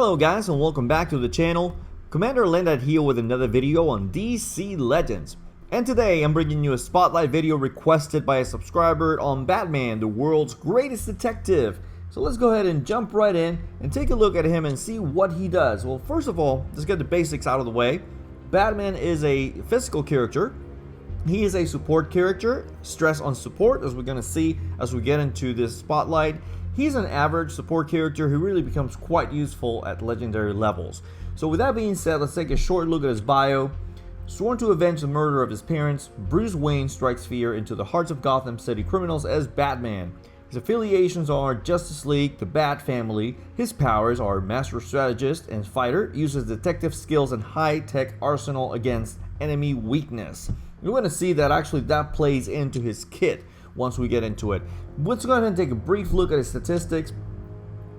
Hello guys and welcome back to the channel. Commander Lendad here with another video on DC Legends. And today I'm bringing you a spotlight video requested by a subscriber on Batman, the world's greatest detective. So let's go ahead and jump right in and take a look at him and see what he does. Well, first of all, let's get the basics out of the way. Batman is a physical character. He is a support character, stress on support, as we're going to see as we get into this spotlight. He's an average support character who really becomes quite useful at legendary levels. So with that being said, let's take a short look at his bio. Sworn to avenge the murder of his parents, Bruce Wayne strikes fear into the hearts of Gotham City criminals as Batman. His affiliations are Justice League, the Bat Family. His powers are Master Strategist and Fighter, uses detective skills and high-tech arsenal against enemy weakness. We're going to see that actually that plays into his kit once we get into it. Let's go ahead and take a brief look at his statistics.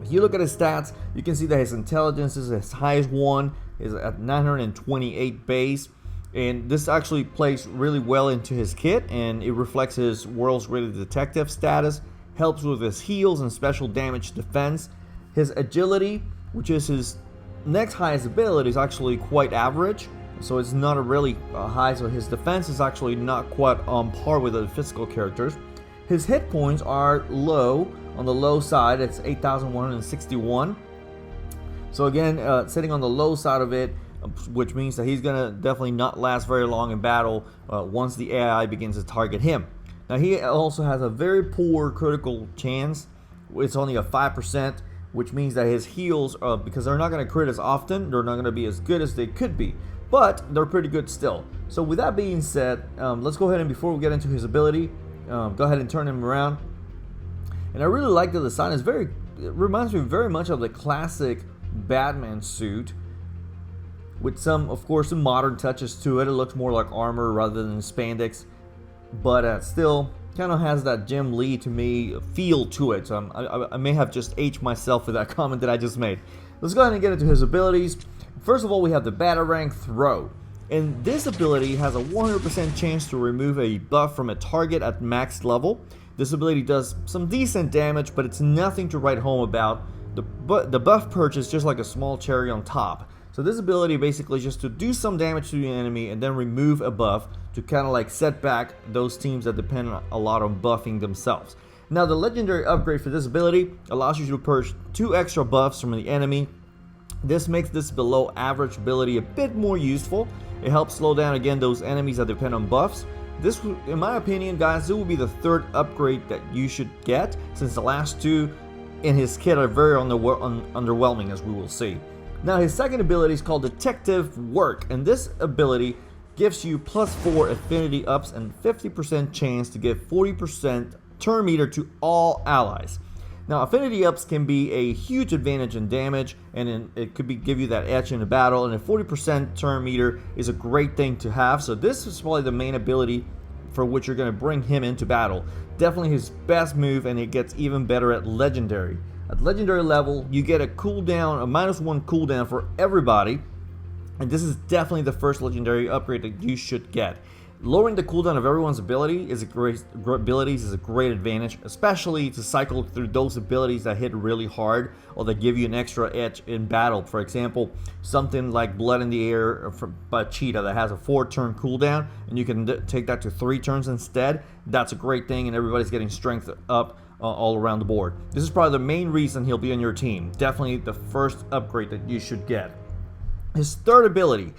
If you look at his stats, you can see that his intelligence is his highest one, is at 928 base. And this actually plays really well into his kit, and it reflects his world's greatest detective status, helps with his heals and special damage defense. His agility, which is his next highest ability, is actually quite average. So it's not a really high, so his defense is actually not quite on par with the physical characters. His hit points are low, on the low side, it's 8,161. So again, sitting on the low side of it, which means that he's gonna definitely not last very long in battle once the AI begins to target him. Now he also has a very poor critical chance. It's only a 5%, which means that his heals, because they're not gonna crit as often, they're not gonna be as good as they could be. But they're pretty good still. So with that being said, let's go ahead and before we get into his ability, go ahead and turn him around. And I really like the design. It reminds me very much of the classic Batman suit, with some, of course, some modern touches to it. It looks more like armor rather than spandex, but still kind of has that Jim Lee to me feel to it. So I may have just aged myself with that comment that I just made. Let's go ahead and get into his abilities. First of all, we have the Batarang Throw. And this ability has a 100% chance to remove a buff from a target at max level. This ability does some decent damage, but it's nothing to write home about. The buff perch is just like a small cherry on top. So this ability basically is just to do some damage to the enemy and then remove a buff to kind of like set back those teams that depend a lot on buffing themselves. Now the legendary upgrade for this ability allows you to purge 2 extra buffs from the enemy. This makes this below average ability a bit more useful. It helps slow down again those enemies that depend on buffs. This, in my opinion, guys, it will be the 3rd upgrade that you should get, since the last 2 in his kit are very underwhelming, as we will see. Now his second ability is called Detective Work, and this ability gives you +4 affinity ups and 50% chance to give 40% turn meter to all allies. Now affinity ups can be a huge advantage in damage, and it could give you that edge in a battle, and a 40% turn meter is a great thing to have. So this is probably the main ability for which you're going to bring him into battle. Definitely his best move, and it gets even better at legendary. At legendary level, you get a cooldown, a -1 cooldown for everybody, and this is definitely the first legendary upgrade that you should get. Lowering the cooldown of everyone's ability is a great advantage, especially to cycle through those abilities that hit really hard or that give you an extra edge in battle. For example, something like Blood in the Air by Cheetah that has a 4-turn cooldown, and you can take that to 3 turns instead. That's a great thing, and everybody's getting strength up all around the board. This is probably the main reason he'll be on your team. Definitely the first upgrade that you should get. His third ability,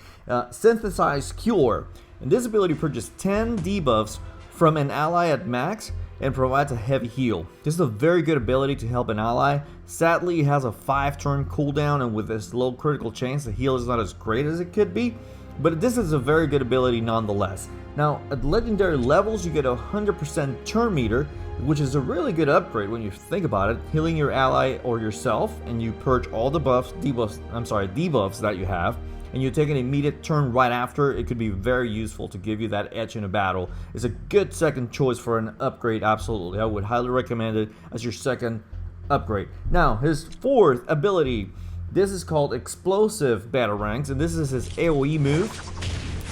Synthesize Cure. And this ability purchases 10 debuffs from an ally at max and provides a heavy heal. This is a very good ability to help an ally. Sadly, it has a 5-turn cooldown, and with this low critical chance, the heal is not as great as it could be. But this is a very good ability nonetheless. Now, at legendary levels, you get a 100% turn meter, which is a really good upgrade when you think about it. Healing your ally or yourself, and you purge all the debuffs that you have, and you take an immediate turn right after. It could be very useful to give you that edge in a battle. It's a good second choice for an upgrade, absolutely. I would highly recommend it as your second upgrade. Now, his fourth ability, this is called Explosive Batarangs, and this is his AoE move.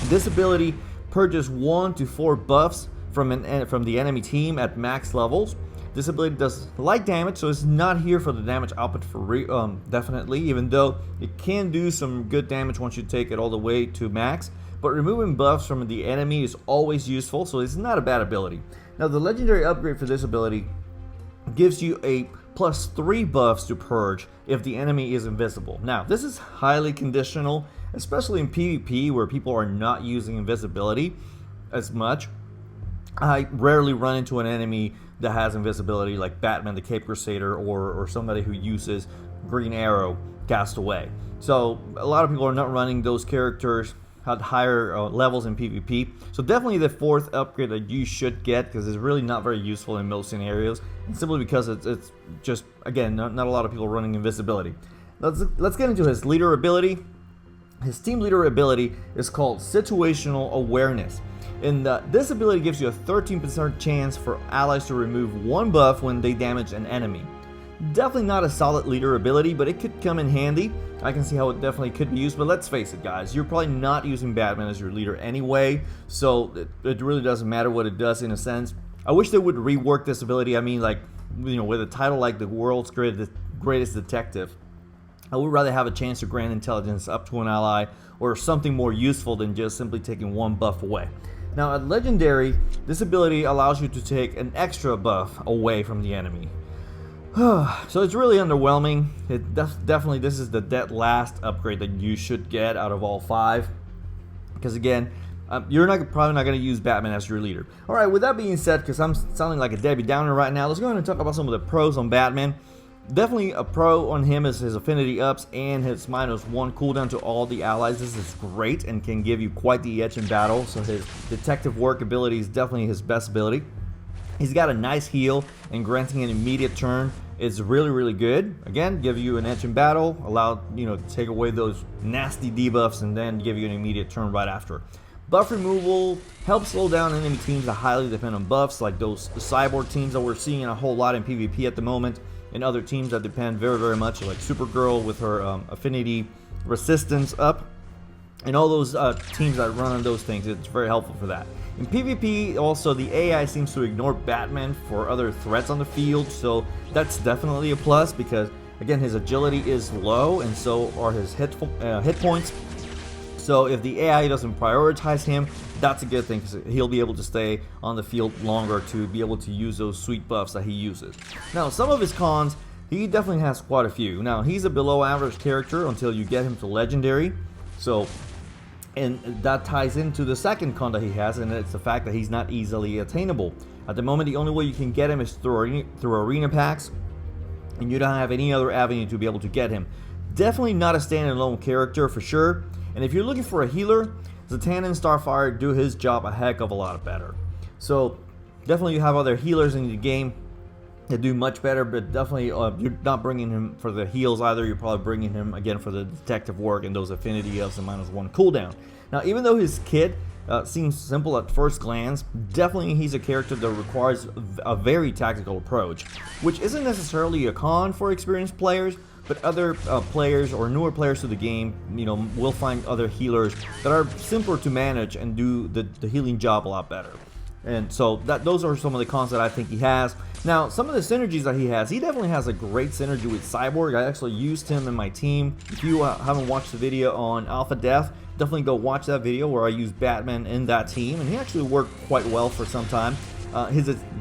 This ability purges 1 to 4 buffs from the enemy team at max levels. This ability does light damage, so it's not here for the damage output definitely, even though it can do some good damage once you take it all the way to max. But removing buffs from the enemy is always useful, so it's not a bad ability. Now the legendary upgrade for this ability gives you a +3 buffs to purge if the enemy is invisible. Now this is highly conditional, especially in PvP where people are not using invisibility as much. I rarely run into an enemy that has invisibility like Batman the Cape Crusader or somebody who uses Green Arrow Castaway. So a lot of people are not running those characters at higher levels in PvP. So definitely the 4th upgrade that you should get, because it's really not very useful in most scenarios, and simply because it's just, again, not a lot of people running invisibility. Let's get into his leader ability. His team leader ability is called Situational Awareness. And this ability gives you a 13% chance for allies to remove 1 buff when they damage an enemy. Definitely not a solid leader ability, but it could come in handy. I can see how it definitely could be used, but let's face it, guys, you're probably not using Batman as your leader anyway, so it really doesn't matter what it does in a sense. I wish they would rework this ability. I mean, like, you know, with a title like the world's greatest detective, I would rather have a chance to grant intelligence up to an ally or something more useful than just simply taking 1 buff away. Now at Legendary, this ability allows you to take an extra buff away from the enemy. So it's really underwhelming. Definitely this is the dead last upgrade that you should get out of all 5. Because again, you're probably not going to use Batman as your leader. Alright, with that being said, because I'm sounding like a Debbie Downer right now, let's go ahead and talk about some of the pros on Batman. Definitely a pro on him is his affinity ups and his -1 cooldown to all the allies. This is great and can give you quite the edge in battle. So his detective work ability is definitely his best ability. He's got a nice heal, and granting an immediate turn is really good. Again, give you an edge in battle, allow to take away those nasty debuffs, and then give you an immediate turn right after. Buff removal helps slow down enemy teams that highly depend on buffs, like those cyborg teams that we're seeing a whole lot in PvP at the moment, and other teams that depend very much, like Supergirl with her affinity resistance up, and all those teams that run on those things. It's very helpful for that. In PvP, also, the AI seems to ignore Batman for other threats on the field, so that's definitely a plus, because again, his agility is low, and so are his hit points. So if the AI doesn't prioritize him, that's a good thing, because he'll be able to stay on the field longer to be able to use those sweet buffs that he uses. Now, some of his cons, he definitely has quite a few. Now, he's a below average character until you get him to Legendary, and that ties into the second con that he has, and it's the fact that he's not easily attainable. At the moment, the only way you can get him is through arena packs, and you don't have any other avenue to be able to get him. Definitely not a standalone character for sure. And if you're looking for a healer, Zatanna and Starfire do his job a heck of a lot better. So definitely you have other healers in the game that do much better, but definitely you're not bringing him for the heals either. You're probably bringing him again for the detective work and those affinity ups and -1 cooldown. Now, even though his kit seems simple at first glance, definitely he's a character that requires a very tactical approach, which isn't necessarily a con for experienced players, but other players or newer players to the game, will find other healers that are simpler to manage and do the healing job a lot better. And so those are some of the cons that I think he has. Now, some of the synergies that he definitely has a great synergy with Cyborg. I actually used him in my team. If you haven't watched the video on Alpha Death, definitely go watch that video where I used Batman in that team, and he actually worked quite well for some time.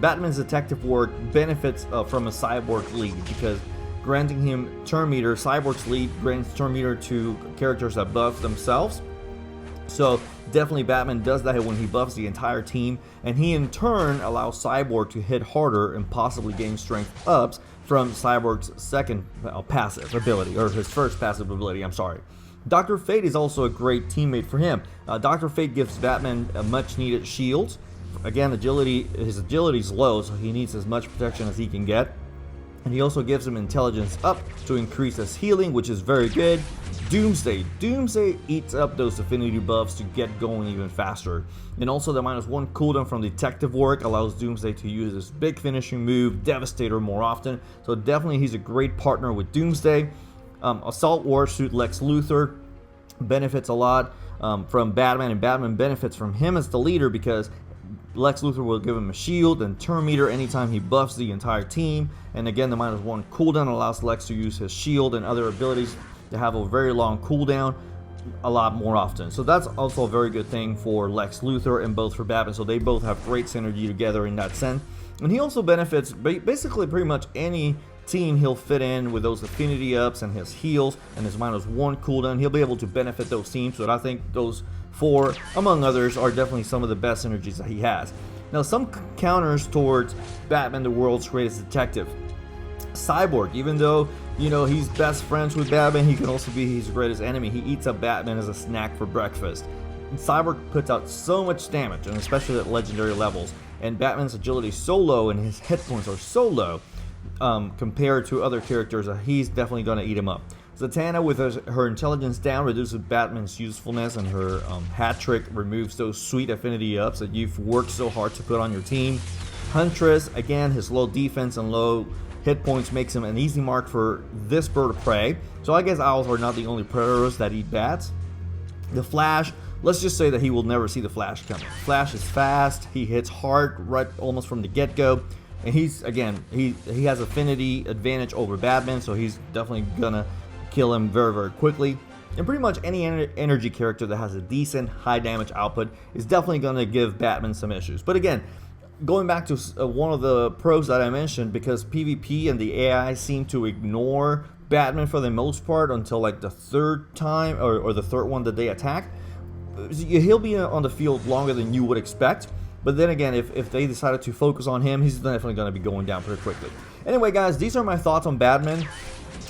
Batman's detective work benefits from a Cyborg lead, because granting him turn meter, Cyborg's lead grants turn meter to characters that buff themselves. So definitely Batman does that when he buffs the entire team, and he in turn allows Cyborg to hit harder and possibly gain strength ups from Cyborg's second passive ability, or his first passive ability, I'm sorry. Dr. Fate is also a great teammate for him. Dr. Fate gives Batman a much needed shield. Again, his agility is low, so he needs as much protection as he can get. And he also gives him intelligence up to increase his healing, which is very good. Doomsday eats up those affinity buffs to get going even faster. And also the -1 cooldown from detective work allows Doomsday to use his big finishing move, Devastator, more often. So definitely he's a great partner with Doomsday. Assault Warsuit Lex Luthor benefits a lot from Batman, and Batman benefits from him as the leader, because Lex Luthor will give him a shield and turn meter anytime he buffs the entire team. And again, the -1 cooldown allows Lex to use his shield and other abilities to have a very long cooldown a lot more often. So that's also a very good thing for Lex Luthor and both for Batman. So they both have great synergy together in that sense. And he also benefits basically pretty much any team he'll fit in with those affinity ups and his heals and his -1 cooldown. He'll be able to benefit those teams. So I think those four, among others, are definitely some of the best synergies that he has. Now, some counters towards Batman, the world's greatest detective. Cyborg, even though, you know, he's best friends with Batman, he can also be his greatest enemy. He eats up Batman as a snack for breakfast. And Cyborg puts out so much damage, and especially at legendary levels, and Batman's agility is so low and his hit points are so low compared to other characters that he's definitely going to eat him up. Zatanna, with her intelligence down, reduces Batman's usefulness, and her hat trick removes those sweet affinity ups that you've worked so hard to put on your team. Huntress, again, his low defense and low hit points makes him an easy mark for this bird of prey. So I guess owls are not the only predators that eat bats. The Flash, let's just say that he will never see the Flash coming. Flash is fast, he hits hard right almost from the get-go, and he's, again, he has affinity advantage over Batman, so he's definitely gonna kill him very, very quickly. And pretty much any energy character that has a decent high damage output is definitely gonna give Batman some issues. But again, going back to one of the pros that I mentioned, because PvP and the AI seem to ignore Batman for the most part until like the third time or the third one that they attack, he'll be on the field longer than you would expect. But then again, if they decided to focus on him, he's definitely going to be going down pretty quickly. Anyway, guys, these are my thoughts on Batman.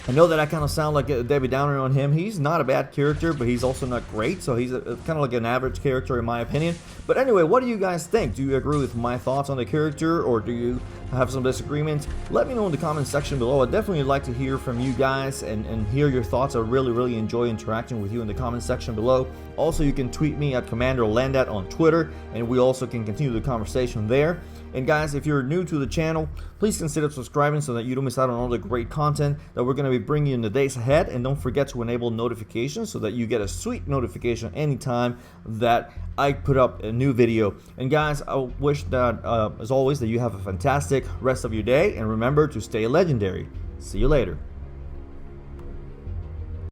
I know that I kind of sound like a Debbie Downer on him. He's not a bad character, but he's also not great. So he's kind of like an average character in my opinion. But anyway, what do you guys think? Do you agree with my thoughts on the character, or do you have some disagreements? Let me know in the comment section below. I'd definitely like to hear from you guys and hear your thoughts. I really enjoy interacting with you in the comment section below. Also, you can tweet me at Commander Landat on Twitter, and we also can continue the conversation there. And guys, if you're new to the channel, please consider subscribing so that you don't miss out on all the great content that we're going to be bringing in the days ahead. And don't forget to enable notifications so that you get a sweet notification anytime that I put up a new video. And guys, I wish that, as always, that you have a fantastic rest of your day. And remember to stay legendary. See you later.